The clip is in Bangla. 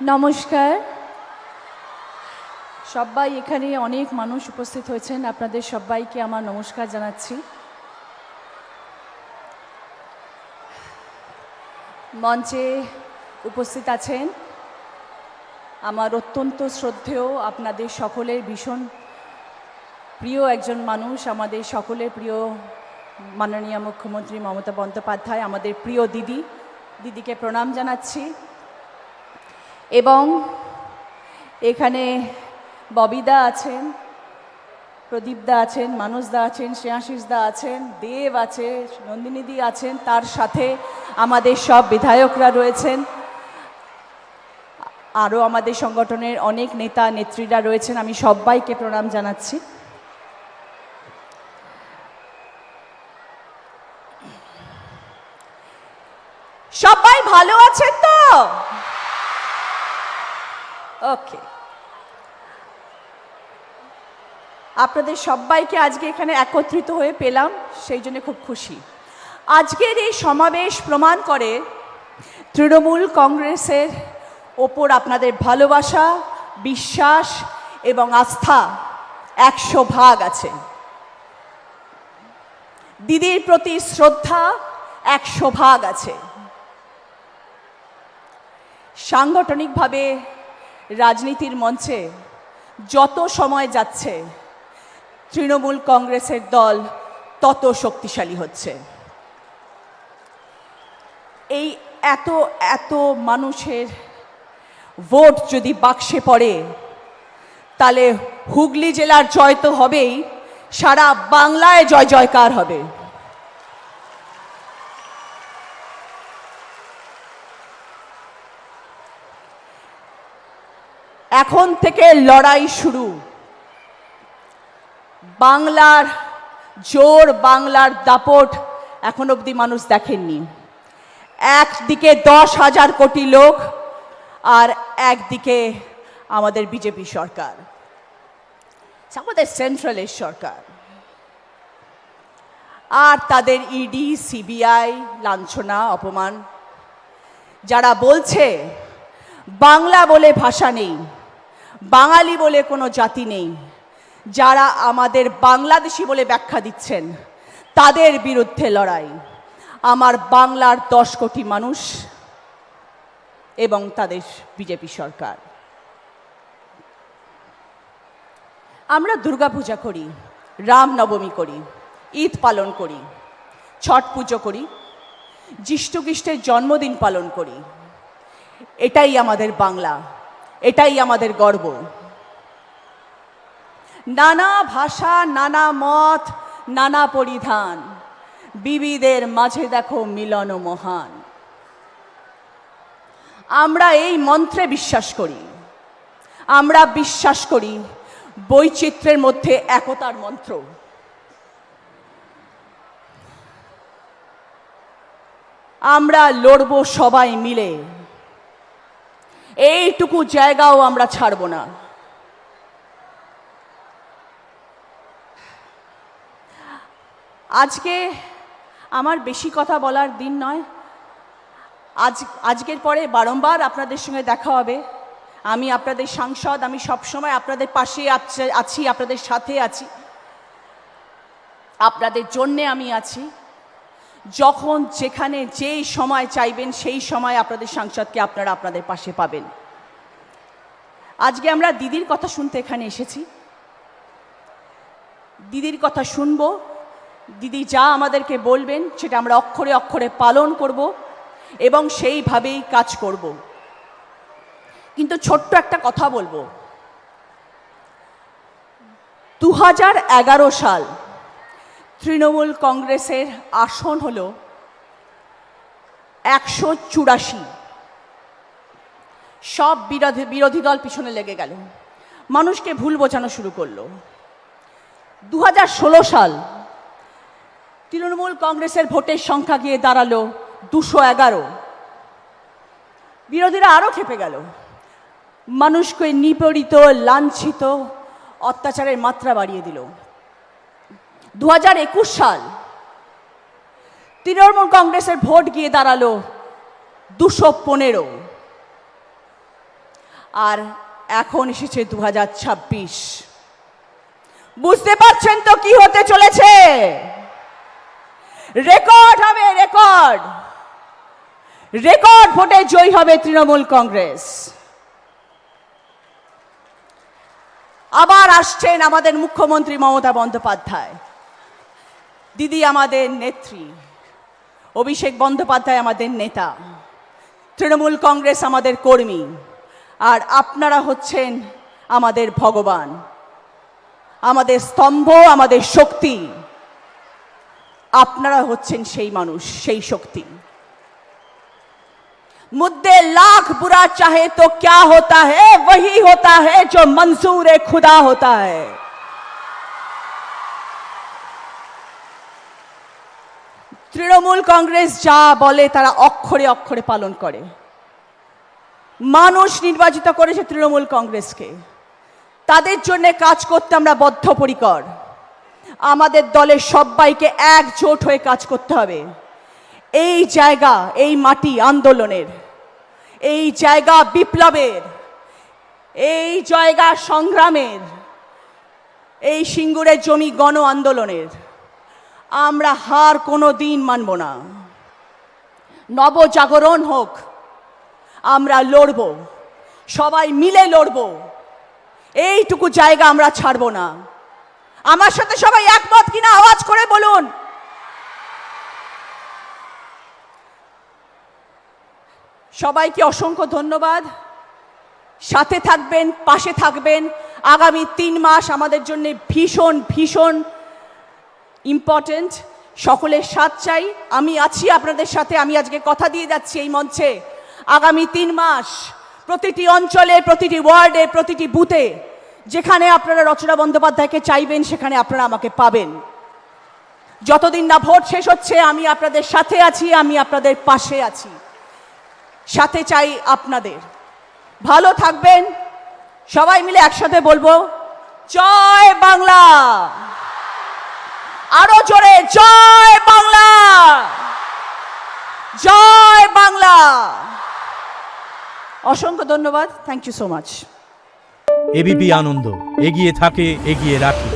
নমস্কার। সবাই এখানে অনেক মানুষ উপস্থিত হয়েছেন, আপনাদের সবাইকে আমার নমস্কার জানাচ্ছি। মঞ্চে উপস্থিত আছেন আমার অত্যন্ত শ্রদ্ধেয়, আপনাদের সকলের ভীষণ প্রিয় একজন মানুষ, আমাদের সকলের প্রিয় মাননীয় মুখ্যমন্ত্রী মমতা বন্দ্যোপাধ্যায়, আমাদের প্রিয় দিদিকে প্রণাম জানাচ্ছি। এবং এখানে ববিদা আছেন, প্রদীপদা আছেন, মানসদা আছেন, শ্রেয়াশিসদা আছেন, দেব আছে, নন্দিনীদি আছেন, তার সাথে আমাদের সব বিধায়করা রয়েছেন, আরও আমাদের সংগঠনের অনেক নেতা নেত্রীরা রয়েছেন। আমি সবাইকে প্রণাম জানাচ্ছি। সবাই ভালো আছেন তো? ওকে, আপনাদের সবাইকে আজকে এখানে একত্রিত হয়ে পেলাম, সেই জন্য খুব খুশি। আজকের এই সমাবেশ প্রমাণ করে তৃণমূল কংগ্রেসের ওপর আপনাদের ভালোবাসা, বিশ্বাস এবং আস্থা 100 আছে। দিদির প্রতি শ্রদ্ধা 100 আছে। সাংগঠনিকভাবে রাজনীতির মঞ্চে যত সময় যাচ্ছে তৃণমূল কংগ্রেসের দল তত শক্তিশালী হচ্ছে। এই এত এত মানুষের ভোট যদি বাক্সে পড়ে, তাহলে হুগলি জেলার জয় তো হবেই, সারা বাংলায় জয় জয়কার হবে। এখন থেকে লড়াই শুরু। বাংলার জোর, বাংলার দাপট এখন অবধি মানুষ দেখেননি। একদিকে 10,000 কোটি লোক, আর একদিকে আমাদের বিজেপি সরকার, আমাদের সেন্ট্রালের সরকার, আর তাদের ইডি সিবিআই লাঞ্ছনা অপমান। যারা বলছে বাংলা বলে ভাষা নেই, বাঙালি বলে কোনো জাতি নেই, যারা আমাদের বাংলাদেশি বলে ব্যাখ্যা দিচ্ছেন, তাদের বিরুদ্ধে লড়াই। আমার বাংলার 10 কোটি মানুষ এবং তাদের বিজেপি সরকার। আমরা দুর্গাপূজা করি, রামনবমী করি, ঈদ পালন করি, ছট পুজো করি, যিশুখ্রিস্টের জন্মদিন পালন করি। এটাই আমাদের বাংলা, এটাই আমাদের গর্ব। নানা ভাষা, নানা মত, নানা পরিধান, বিবিধের মাঝে দেখো মিলন মহান। আমরা এই মন্ত্রে বিশ্বাস করি। আমরা বিশ্বাস করি বৈচিত্র্যের মধ্যে একতার মন্ত্র। আমরা লড়ব সবাই মিলে, এইটুকু জায়গাও আমরা ছাড়ব না। আজকে আমার বেশি কথা বলার দিন নয়। আজকের পরে বারংবার আপনাদের সঙ্গে দেখা হবে। আমি আপনাদের সাংসদ, আমি সবসময় আপনাদের পাশে আছি, আপনাদের সাথে আছি, আপনাদের জন্যে আমি আছি। যখন যেখানে যেই সময় চাইবেন সেই সময় আপনাদের সাংসদকে আপনারা আপনাদের পাশে পাবেন। আজকে আমরা দিদির কথা শুনতে এখানে এসেছি। দিদির কথা শুনবো, দিদি যা আমাদেরকে বলবেন সেটা আমরা অক্ষরে অক্ষরে পালন করব এবং সেইভাবেই কাজ করব। কিন্তু ছোট্ট একটা কথা বলবো, 2011 সাল তৃণমূল কংগ্রেসের আসন হলো 184। সব বিরোধী দল পিছনে লেগে গেল, মানুষকে ভুল বোঝানো শুরু করলো। 2016 সাল তৃণমূল কংগ্রেসের ভোটের সংখ্যা গিয়ে দাঁড়ালো 211। বিরোধীরা আরও খেপে গেল, মানুষকে নিপীড়িত, লাঞ্ছিত, অত্যাচারের মাত্রা বাড়িয়ে দিল। 2021 সাল তৃণমূল কংগ্রেসের ভোট গিয়ে দাঁড়ালো 215। আর এখন এসেছে 2026। বুঝতে পারছেন তো কি হতে চলেছে? রেকর্ড হবে, রেকর্ড রেকর্ড ভোটে জয়ী হবে তৃণমূল কংগ্রেস। আবার আসছেন আমাদের মুখ্যমন্ত্রী মমতা বন্দ্যোপাধ্যায়, দিদি আমাদের নেত্রী, অভিষেক বন্দ্যোপাধ্যায় আমাদের নেতা, তৃণমূল কংগ্রেস আমাদের কর্মী, আর আপনারা হচ্ছেন আমাদের ভগবান, আমাদের স্তম্ভ, আমাদের শক্তি। আপনারা হচ্ছেন সেই মানুষ, সেই শক্তি। मुद्दे लाख बुरा चाहे तो क्या होता है, वही होता है जो मंजूर खुदा होता है। তৃণমূল কংগ্রেস যা বলে তারা অক্ষরে অক্ষরে পালন করে। মানুষ নির্বাচিত করেছে তৃণমূল কংগ্রেসকে, তাদের জন্য কাজ করতে আমরা বদ্ধপরিকর। আমাদের দলের সবাইকে একজোট হয়ে কাজ করতে হবে। এই জায়গা, এই মাটি আন্দোলনের, এই জায়গা বিপ্লবের, এই জায়গা সংগ্রামের, এই সিঙ্গুরের জমি গণ আন্দোলনের। আমরা হার কোনো দিন মানব না। নবজাগরণ হোক, আমরা লড়ব, সবাই মিলে লড়ব। এইটুকু জায়গা আমরা ছাড়ব না। আমার সাথে সবাই একমত কিনা আওয়াজ করে বলুন। সবাইকে অসংখ্য ধন্যবাদ। সাথে থাকবেন, পাশে থাকবেন। আগামী 3 মাস আমাদের জন্য ভীষণ ভীষণ ইম্পর্টেন্ট। সকলের সাথ চাই। আমি আছি আপনাদের সাথে। আমি আজকে কথা দিয়ে যাচ্ছি এই মঞ্চে, আগামী 3 মাস প্রতিটি অঞ্চলে, প্রতিটি ওয়ার্ডে, প্রতিটি বুথে যেখানে আপনারা রচনা বন্দ্যোপাধ্যায়কে চাইবেন সেখানে আপনারা আমাকে পাবেন। যতদিন না ভোট শেষ হচ্ছে আমি আপনাদের সাথে আছি, আমি আপনাদের পাশে আছি। সাথে চাই আপনাদের। ভালো থাকবেন। সবাই মিলে একসাথে বলবো, জয় বাংলা। আরো জোরে, জয় বাংলা, জয় বাংলা। অসংখ্য ধন্যবাদ। Thank you so much. ABP Ananda এগিয়ে থাকে, এগিয়ে রাখে।